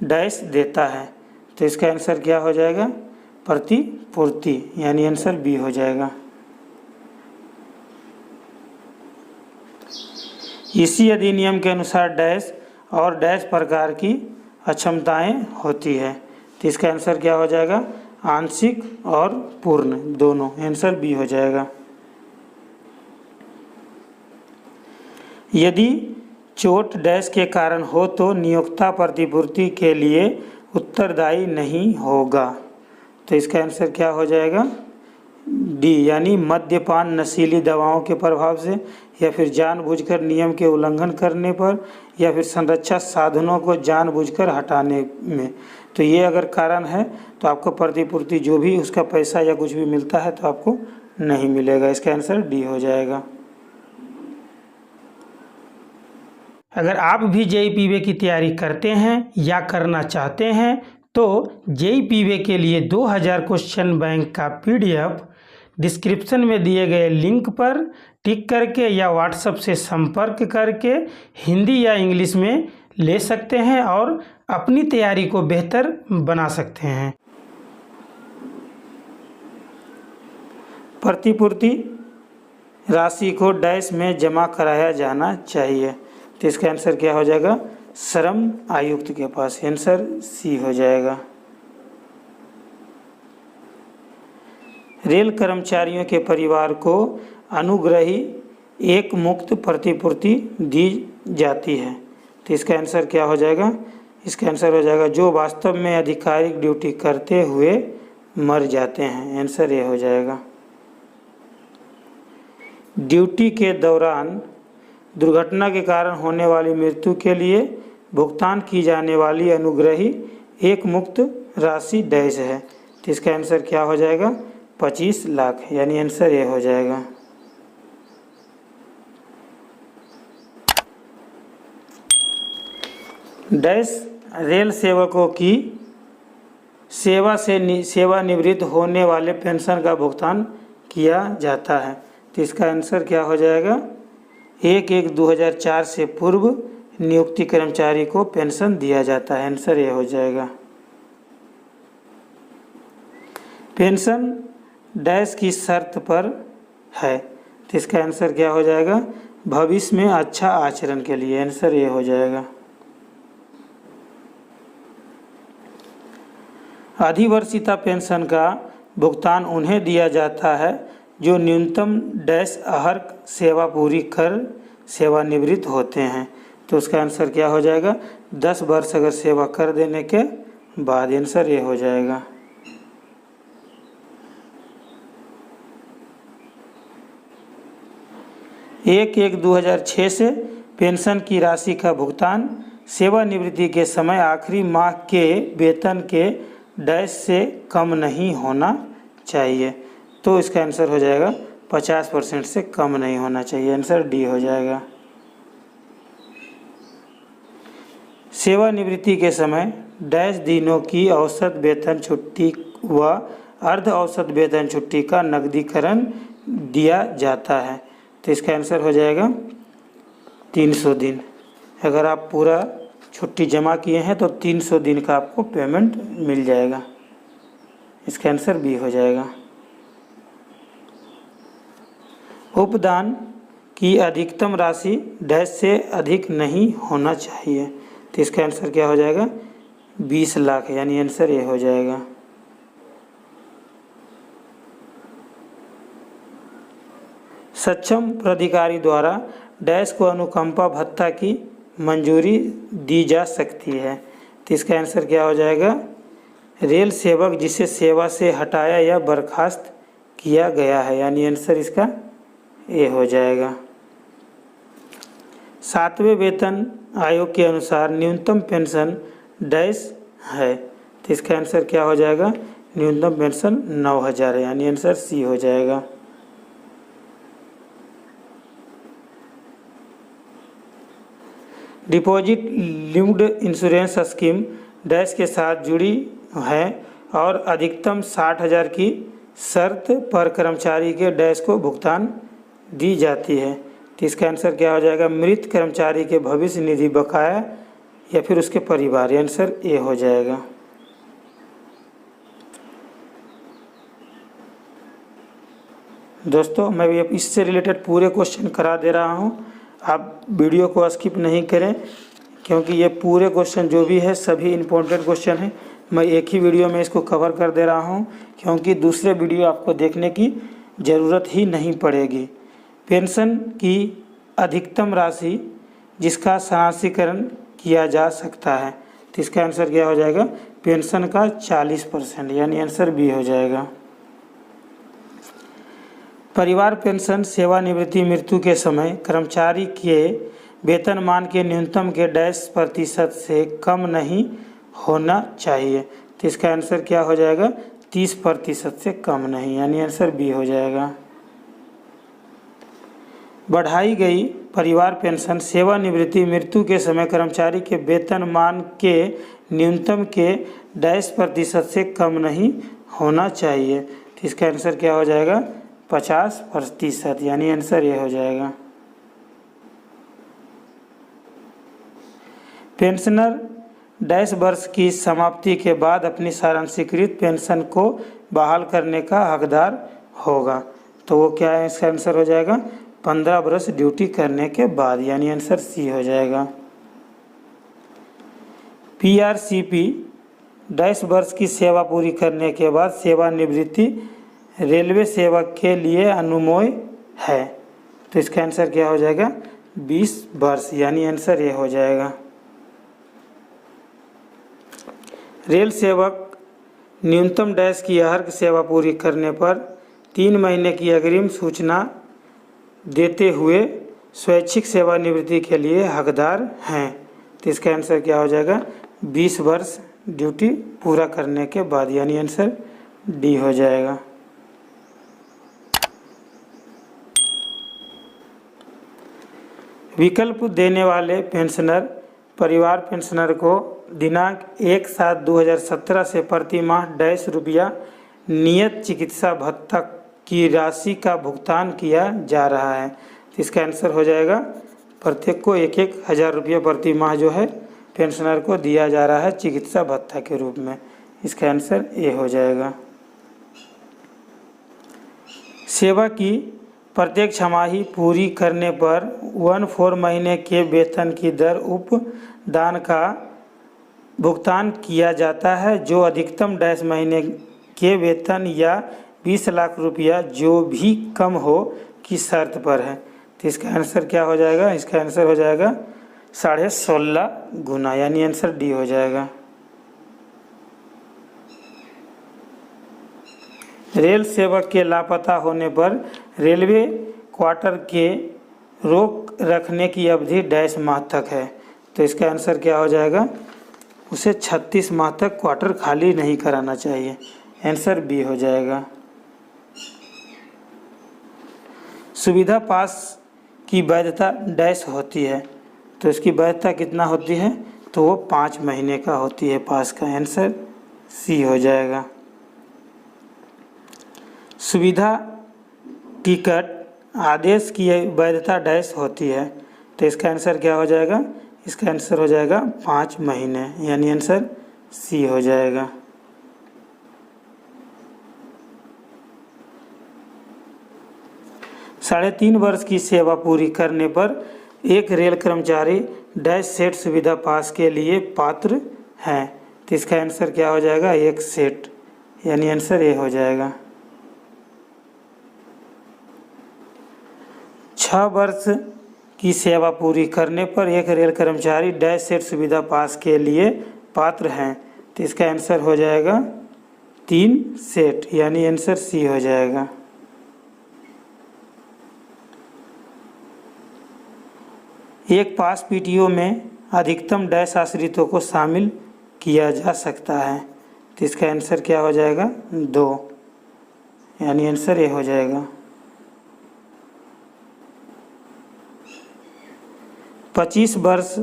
डैश देता है। तो इसका आंसर क्या हो जाएगा? प्रतिपूर्ति, यानी आंसर बी हो जाएगा। इसी अधिनियम के अनुसार डैश और डैश प्रकार की अक्षमताएं होती है। तो इसका आंसर क्या हो जाएगा? आंशिक और पूर्ण दोनों, आंसर बी हो जाएगा। यदि चोट डैश के कारण हो तो नियोक्ता प्रतिपूर्ति के लिए उत्तरदायी नहीं होगा। तो इसका आंसर क्या हो जाएगा? डी, यानी मद्यपान, नशीली दवाओं के प्रभाव से, या फिर जानबूझकर नियम के उल्लंघन करने पर, या फिर संरक्षा साधनों को जानबूझकर हटाने में। तो ये अगर कारण है तो आपको प्रतिपूर्ति जो भी उसका पैसा या कुछ भी मिलता है तो आपको नहीं मिलेगा। इसका आंसर डी हो जाएगा। अगर आप भी JEE की तैयारी करते हैं या करना चाहते हैं तो JEE के लिए 2000 क्वेश्चन बैंक का PDF डिस्क्रिप्शन में दिए गए लिंक पर टिक करके या व्हाट्सएप से संपर्क करके हिंदी या इंग्लिश में ले सकते हैं और अपनी तैयारी को बेहतर बना सकते हैं। प्रतिपूर्ति राशि को डैश में जमा कराया जाना चाहिए। तो इसका आंसर क्या हो जाएगा? श्रम आयुक्त के पास, आंसर सी हो जाएगा। रेल कर्मचारियों के परिवार को अनुग्रही एक मुक्त प्रतिपूर्ति दी जाती है। तो इसका आंसर क्या हो जाएगा? इसका आंसर हो जाएगा जो वास्तव में आधिकारिक ड्यूटी करते हुए मर जाते हैं, आंसर ये हो जाएगा। ड्यूटी के दौरान दुर्घटना के कारण होने वाली मृत्यु के लिए भुगतान की जाने वाली अनुग्रही एक मुक्त राशि डैश है। तो इसका आंसर क्या हो जाएगा? 25 लाख, यानी आंसर ये हो जाएगा। डैश रेल सेवकों की सेवानिवृत्त होने वाले पेंशन का भुगतान किया जाता है। तो इसका आंसर क्या हो जाएगा? 1/1/2004 से पूर्व नियुक्ति कर्मचारी को पेंशन दिया जाता है, आंसर ये हो जाएगा। पेंशन डैश की शर्त पर है। तो इसका आंसर क्या हो जाएगा? भविष्य में अच्छा आचरण के लिए, आंसर ये हो जाएगा। अधिवर्षिता पेंशन का भुगतान उन्हें दिया जाता है जो न्यूनतम डैश अहर्क सेवा पूरी कर सेवानिवृत्त होते हैं। तो उसका आंसर क्या हो जाएगा? 10 वर्ष अगर सेवा कर देने के बाद, आंसर ये हो जाएगा। एक 1/1/2006 से पेंशन की राशि का भुगतान सेवानिवृत्ति के समय आखिरी माह के वेतन के डैश से कम नहीं होना चाहिए। तो इसका आंसर हो जाएगा 50% से कम नहीं होना चाहिए, आंसर डी हो जाएगा। सेवानिवृत्ति के समय डैश दिनों की औसत वेतन छुट्टी व अर्ध औसत वेतन छुट्टी का नकदीकरण दिया जाता है। तो इसका आंसर हो जाएगा 300 दिन। अगर आप पूरा छुट्टी जमा किए हैं तो 300 दिन का आपको पेमेंट मिल जाएगा, इसका आंसर बी हो जाएगा। उपदान की अधिकतम राशि डैश से अधिक नहीं होना चाहिए। तो इसका आंसर क्या हो जाएगा? 20 लाख, यानी आंसर ये हो जाएगा। सक्षम प्राधिकारी द्वारा डैश को अनुकंपा भत्ता की मंजूरी दी जा सकती है। तो इसका आंसर क्या हो जाएगा? रेल सेवक जिसे सेवा से हटाया या बर्खास्त किया गया है, यानी आंसर इसका ए हो जाएगा। 7वें वेतन आयोग के अनुसार न्यूनतम पेंशन डैश है। तो इसका आंसर क्या हो जाएगा? न्यूनतम पेंशन 9,000 है, यानी आंसर सी हो जाएगा। Deposit linked insurance scheme dash के साथ जुड़ी है और अधिकतम 60,000 की शर्त पर कर्मचारी के डैश को भुगतान दी जाती है। तो इसका आंसर क्या हो जाएगा? मृत कर्मचारी के भविष्य निधि बकाया या फिर उसके परिवार, आंसर ए हो जाएगा। दोस्तों मैं भी इससे रिलेटेड पूरे क्वेश्चन करा दे रहा हूँ, आप वीडियो को स्किप नहीं करें क्योंकि ये पूरे क्वेश्चन जो भी है सभी इम्पोर्टेंट क्वेश्चन हैं। मैं एक ही वीडियो में इसको कवर कर दे रहा हूँ क्योंकि दूसरे वीडियो आपको देखने की ज़रूरत ही नहीं पड़ेगी। पेंशन की अधिकतम राशि जिसका सारांशीकरण किया जा सकता है, तो इसका आंसर क्या हो जाएगा? पेंशन का 40%, यानी आंसर बी हो जाएगा। परिवार पेंशन सेवानिवृत्ति मृत्यु के समय कर्मचारी के वेतनमान के न्यूनतम के डैश प्रतिशत से कम नहीं होना चाहिए, तो इसका आंसर क्या हो जाएगा? 30% से कम नहीं, यानी आंसर बी हो जाएगा। बढ़ाई गई परिवार पेंशन सेवानिवृत्ति मृत्यु के समय कर्मचारी के वेतनमान के न्यूनतम के डैश प्रतिशत से कम नहीं होना चाहिए, तो इसका आंसर क्या हो जाएगा? 50%, यानी आंसर ये हो जाएगा। पेंशनर डैश वर्ष की समाप्ति के बाद अपनी सारांशीकृत पेंशन को बहाल करने का हकदार होगा, तो वो क्या है? इसका आंसर हो जाएगा 15 वर्ष ड्यूटी करने के बाद, यानी आंसर सी हो जाएगा। पीआरसीपी डैश वर्ष की सेवा पूरी करने के बाद सेवानिवृत्ति रेलवे सेवक के लिए अनुमोय है, तो इसका आंसर क्या हो जाएगा? 20 वर्ष, यानी आंसर ये हो जाएगा। रेल सेवक न्यूनतम डैश की अर्हता सेवा पूरी करने पर 3 महीने की अग्रिम सूचना देते हुए स्वैच्छिक सेवानिवृत्ति के लिए हकदार हैं, तो इसका आंसर क्या हो जाएगा? 20 वर्ष ड्यूटी पूरा करने के बाद, यानी आंसर डी हो जाएगा। विकल्प देने वाले पेंशनर परिवार पेंशनर को दिनांक 1/7/2017 से प्रति माह डैश रुपया नियत चिकित्सा भत्ता की राशि का भुगतान किया जा रहा है, तो इसका आंसर हो जाएगा प्रत्येक को 1-1 हज़ार रुपया प्रति माह जो है पेंशनर को दिया जा रहा है चिकित्सा भत्ता के रूप में, इसका आंसर ए हो जाएगा। सेवा की प्रत्येक छमाही पूरी करने पर 1/4 महीने के वेतन की दर उपदान का भुगतान किया जाता है जो अधिकतम डैश महीने के वेतन या 20 लाख रुपया जो भी कम हो की शर्त पर है, तो इसका आंसर क्या हो जाएगा? इसका आंसर हो जाएगा 16.5 गुना, यानी आंसर डी हो जाएगा। रेल सेवक के लापता होने पर रेलवे क्वार्टर के रोक रखने की अवधि डैश माह तक है, तो इसका आंसर क्या हो जाएगा? उसे 36 माह तक क्वार्टर खाली नहीं कराना चाहिए, आंसर बी हो जाएगा। सुविधा पास की वैधता डैश होती है, तो इसकी वैधता कितना होती है? तो वो 5 महीने का होती है पास का, आंसर सी हो जाएगा। सुविधा टिकट आदेश की वैधता डैश होती है, तो इसका आंसर क्या हो जाएगा? इसका आंसर हो जाएगा 5 महीने, यानी आंसर सी हो जाएगा। साढ़े 3 वर्ष की सेवा पूरी करने पर एक रेल कर्मचारी डैश सेट सुविधा पास के लिए पात्र हैं, तो इसका आंसर क्या हो जाएगा? 1 सेट, यानी आंसर ए हो जाएगा। 6 वर्ष की सेवा पूरी करने पर एक रेल कर्मचारी डैश सेट सुविधा पास के लिए पात्र हैं, तो इसका आंसर हो जाएगा 3 सेट, यानी आंसर सी हो जाएगा। एक पास पीटीओ में अधिकतम डैश आश्रितों को शामिल किया जा सकता है, तो इसका आंसर क्या हो जाएगा 2, यानी आंसर ए हो जाएगा। 25 वर्ष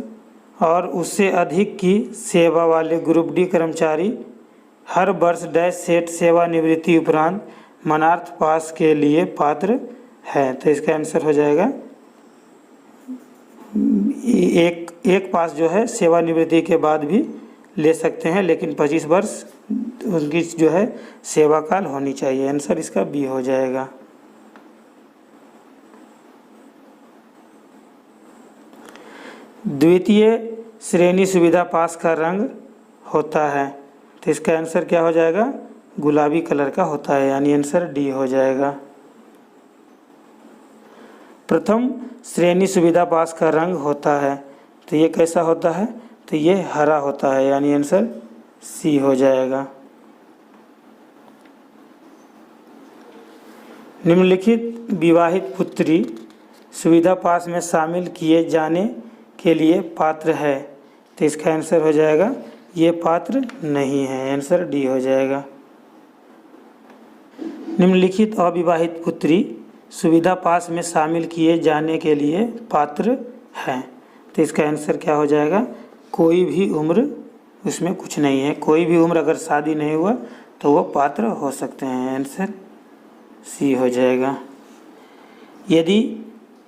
और उससे अधिक की सेवा वाले ग्रुप डी कर्मचारी हर वर्ष डैश सेट सेवानिवृत्ति उपरांत मानार्थ पास के लिए पात्र है। तो इसका आंसर हो जाएगा एक पास जो है सेवानिवृत्ति के बाद भी ले सकते हैं, लेकिन 25 वर्ष उनकी जो है सेवा काल होनी चाहिए। आंसर इसका बी हो जाएगा। द्वितीय श्रेणी सुविधा पास का रंग होता है, तो इसका आंसर क्या हो जाएगा गुलाबी कलर का होता है, यानी आंसर डी हो जाएगा। प्रथम श्रेणी सुविधा पास का रंग होता है, तो ये कैसा होता है, तो ये हरा होता है, यानी आंसर सी हो जाएगा। निम्नलिखित विवाहित पुत्री सुविधा पास में शामिल किए जाने के लिए पात्र है, तो इसका आंसर हो जाएगा ये पात्र नहीं है, आंसर डी हो जाएगा। निम्नलिखित अविवाहित पुत्री सुविधा पास में शामिल किए जाने के लिए पात्र है, तो इसका आंसर क्या हो जाएगा कोई भी उम्र, उसमें कुछ नहीं है, कोई भी उम्र अगर शादी नहीं हुआ तो वो पात्र हो सकते हैं, आंसर सी हो जाएगा। यदि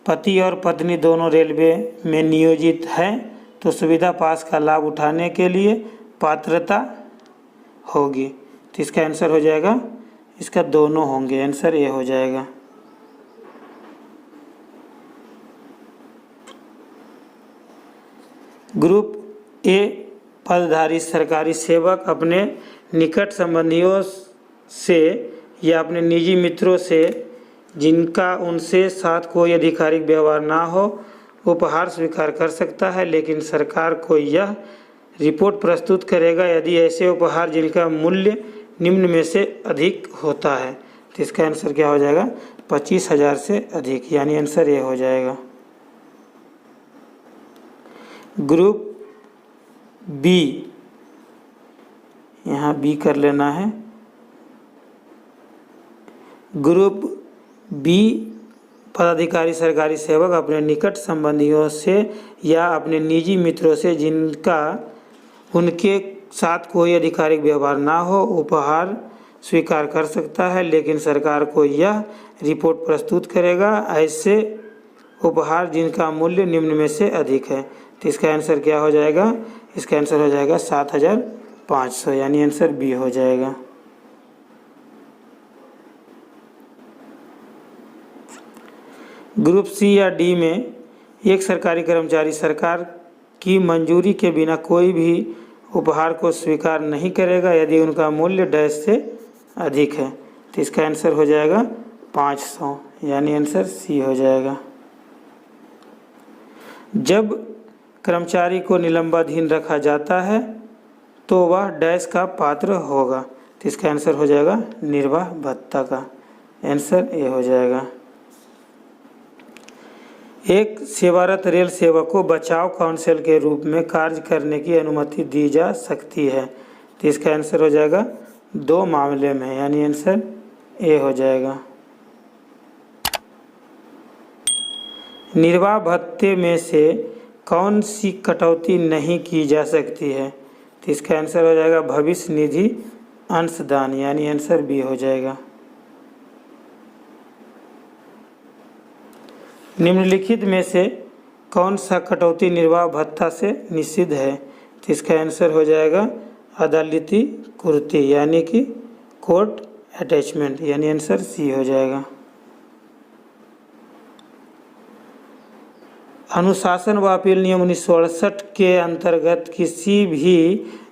पति और पत्नी दोनों रेलवे में नियोजित हैं तो सुविधा पास का लाभ उठाने के लिए पात्रता होगी, तो इसका आंसर हो जाएगा इसका दोनों होंगे, आंसर ए हो जाएगा। ग्रुप ए पदधारी सरकारी सेवक अपने निकट संबंधियों से या अपने निजी मित्रों से जिनका उनसे साथ कोई आधिकारिक व्यवहार ना हो उपहार स्वीकार कर सकता है, लेकिन सरकार को यह रिपोर्ट प्रस्तुत करेगा यदि ऐसे उपहार जिनका मूल्य निम्न में से अधिक होता है, तो इसका आंसर क्या हो जाएगा 25,000 से अधिक, यानी आंसर ए हो जाएगा। ग्रुप बी, यहाँ बी कर लेना है। ग्रुप बी पदाधिकारी सरकारी सेवक अपने निकट संबंधियों से या अपने निजी मित्रों से जिनका उनके साथ कोई आधिकारिक व्यवहार ना हो उपहार स्वीकार कर सकता है, लेकिन सरकार को यह रिपोर्ट प्रस्तुत करेगा ऐसे उपहार जिनका मूल्य निम्न में से अधिक है, तो इसका आंसर क्या हो जाएगा, इसका आंसर हो जाएगा 7,500, यानी आंसर बी हो जाएगा। ग्रुप सी या डी में एक सरकारी कर्मचारी सरकार की मंजूरी के बिना कोई भी उपहार को स्वीकार नहीं करेगा यदि उनका मूल्य डैश से अधिक है, तो इसका आंसर हो जाएगा 500, यानी आंसर सी हो जाएगा। जब कर्मचारी को निलंबनाधीन रखा जाता है तो वह डैश का पात्र होगा, तो इसका आंसर हो जाएगा निर्वाह भत्ता का, आंसर ए हो जाएगा। एक सेवारत रेल सेवक को बचाव काउंसिल के रूप में कार्य करने की अनुमति दी जा सकती है, तो इसका आंसर हो जाएगा 2 मामले में, यानी आंसर ए हो जाएगा। निर्वाह भत्ते में से कौन सी कटौती नहीं की जा सकती है, तो इसका आंसर हो जाएगा भविष्य निधि अंशदान, यानी आंसर बी हो जाएगा। निम्नलिखित में से कौन सा कटौती निर्वाह भत्ता से निषिद्ध है, तो इसका आंसर हो जाएगा अदालती कुर्ती, यानी कि कोर्ट अटैचमेंट, यानी आंसर सी हो जाएगा। अनुशासन व अपील नियम 1968 के अंतर्गत किसी भी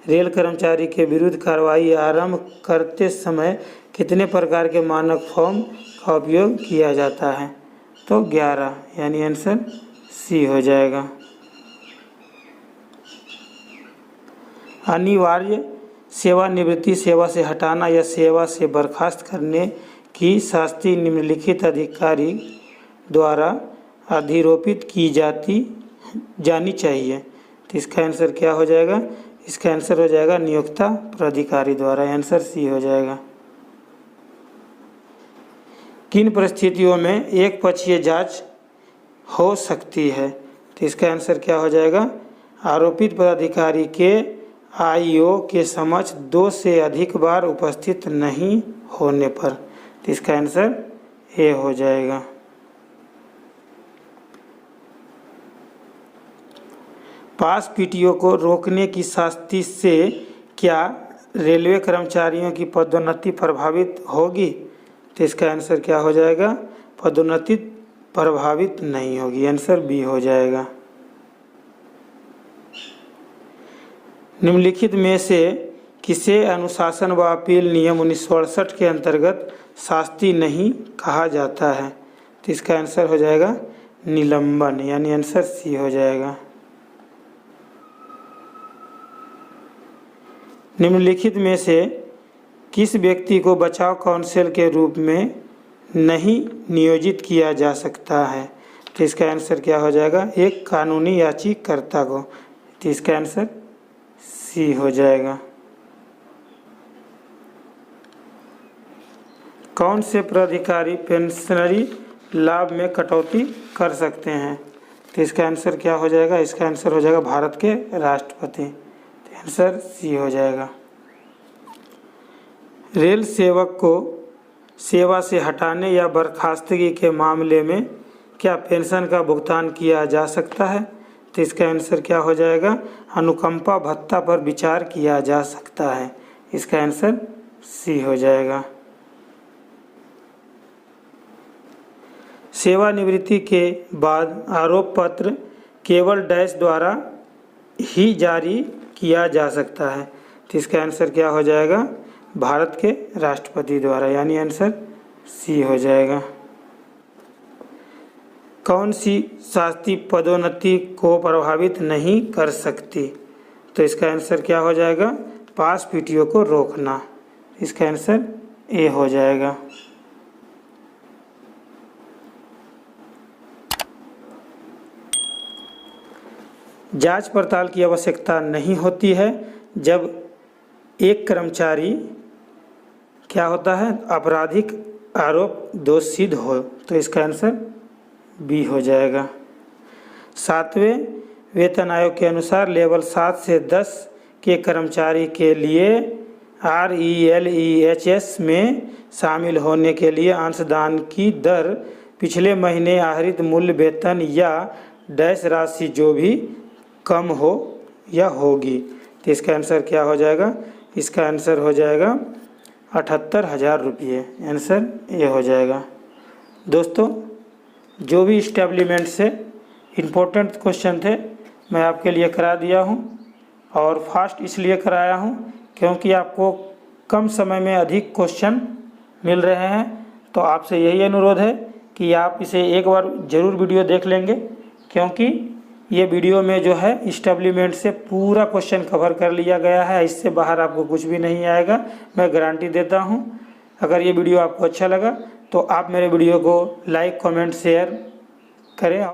रेल कर्मचारी के विरुद्ध कार्रवाई आरंभ करते समय कितने प्रकार के मानक फॉर्म का उपयोग किया जाता है, तो 11, यानी आंसर सी हो जाएगा। अनिवार्य सेवानिवृत्ति सेवा से हटाना या सेवा से बर्खास्त करने की शास्ति निम्नलिखित अधिकारी द्वारा अधिरोपित की जानी चाहिए, तो इसका आंसर क्या हो जाएगा, इसका आंसर हो जाएगा नियोक्ता प्राधिकारी द्वारा। आंसर सी हो जाएगा। किन परिस्थितियों में एक पक्षीय जांच हो सकती है? तो इसका आंसर क्या हो जाएगा? आरोपित पदाधिकारी के आईओ के समक्ष 2 से अधिक बार उपस्थित नहीं होने पर। तो इसका आंसर ए हो जाएगा। पास पीटीओ को रोकने की शास्ति से क्या रेलवे कर्मचारियों की पदोन्नति प्रभावित होगी? तो इसका आंसर क्या हो जाएगा? पदोन्नति प्रभावित नहीं होगी। आंसर बी हो जाएगा। निम्नलिखित में से किसे अनुशासन व अपील नियम 1968 के अंतर्गत शास्ति नहीं कहा जाता है? तो इसका आंसर हो जाएगा निलंबन, यानी आंसर सी हो जाएगा। निम्नलिखित में से किस व्यक्ति को बचाव काउंसिल के रूप में नहीं नियोजित किया जा सकता है? तो इसका आंसर क्या हो जाएगा? एक कानूनी याचिकाकर्ता को। तो इसका आंसर सी हो जाएगा। कौन से प्राधिकारी पेंशनरी लाभ में कटौती कर सकते हैं? तो इसका आंसर क्या हो जाएगा? इसका आंसर हो जाएगा भारत के राष्ट्रपति। तो आंसर सी हो जाएगा। रेल सेवक को सेवा से हटाने या बर्खास्तगी के मामले में क्या पेंशन का भुगतान किया जा सकता है? तो इसका आंसर क्या हो जाएगा? अनुकंपा भत्ता पर विचार किया जा सकता है। इसका आंसर सी हो जाएगा। सेवानिवृत्ति के बाद आरोप पत्र केवल डैश द्वारा ही जारी किया जा सकता है। तो इसका आंसर क्या हो जाएगा? भारत के राष्ट्रपति द्वारा, यानी आंसर सी हो जाएगा। कौन सी शास्ति पदोन्नति को प्रभावित नहीं कर सकती? तो इसका आंसर क्या हो जाएगा? पास पीटीओ को रोकना। इसका आंसर ए हो जाएगा। जांच पड़ताल की आवश्यकता नहीं होती है जब एक कर्मचारी क्या होता है? आपराधिक आरोप दोष सिद्ध हो। तो इसका आंसर बी हो जाएगा। 7वें वेतन आयोग के अनुसार लेवल 7 से 10 के कर्मचारी के लिए RELEHS में शामिल होने के लिए अंशदान की दर पिछले महीने आहरित मूल्य वेतन या डैश राशि जो भी कम हो या होगी। तो इसका आंसर क्या हो जाएगा? इसका आंसर हो जाएगा 78,000 रुपये। आंसर ये हो जाएगा। दोस्तों, जो भी स्टेबलिमेंट से इम्पोर्टेंट क्वेश्चन थे मैं आपके लिए करा दिया हूँ, और फास्ट इसलिए कराया हूँ क्योंकि आपको कम समय में अधिक क्वेश्चन मिल रहे हैं। तो आपसे यही अनुरोध है कि आप इसे एक बार ज़रूर वीडियो देख लेंगे, क्योंकि ये वीडियो में जो है स्टेबलिमेंट से पूरा क्वेश्चन कवर कर लिया गया है। इससे बाहर आपको कुछ भी नहीं आएगा, मैं गारंटी देता हूँ। अगर ये वीडियो आपको अच्छा लगा तो आप मेरे वीडियो को लाइक, कमेंट, शेयर करें।